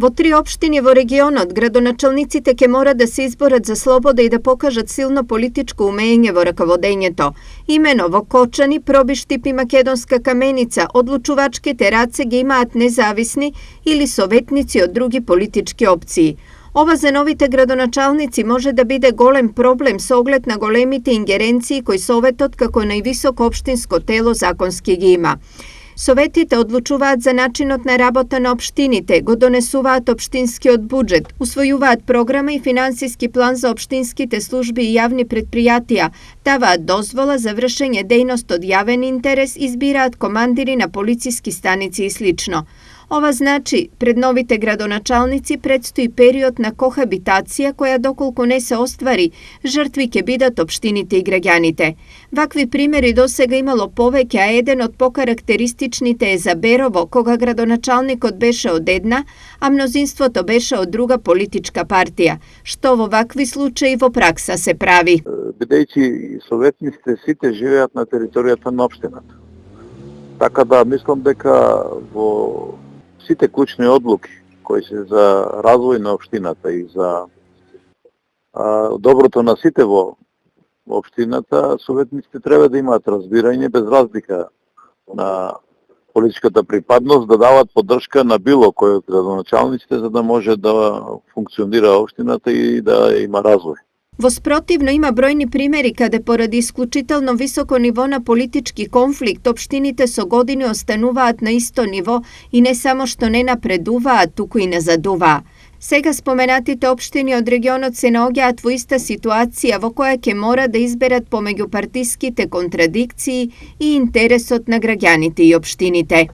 Во 3 општини во регионот, градоначалниците ќе мора да се изборат за слобода и да покажат силно политичко умење во раководењето. Имено во Кочани, Пробиштип и Македонска Каменица одлучувачките раце ги имаат независни или советници од други политички опции. Ова за новите градоначалници може да биде голем проблем со оглед на големите ингеренции кои Советот како највисоко општинско тело законски ги има. Советите одлучуваат за начинот на работа на општините, го донесуваат општинскиот буџет, усвојуваат програма и финансиски план за општинските служби и јавни предпријатија, даваат дозвола за вршење дејност од јавен интерес, избираат командири на полициски станици и слично. Ова значи, пред новите градоначалници предстои период на кохабитација која доколку не се оствари, жртви ќе бидат општините и граѓаните. Вакви примери досега имало повеќе, а еден од покарактеристичните е за Берово, кога градоначалникот беше од една, а мнозинството беше од друга политичка партија, што во вакви случаи во пракса се прави. Бидејќи советниците сите живеат на територијата на општината. Така да мислам дека во сите клучни одлуки кои се за развој на општината и за доброто на сите во општината, советниците треба да имаат разбирање без разлика на политичката припадност, да дават поддршка на било кој од градоначалниците за да може да функционира општината и да има развој. Во спротивно има бројни примери каде поради исклучително високо ниво на политички конфликт општините со години остануваат на исто ниво и не само што не напредуваат, туку и назадуваат. Сега споменатите општини од регионот се наоѓаат во иста ситуација во која ќе мора да изберат помеѓу партиските контрадикции и интересот на граѓаните и општините.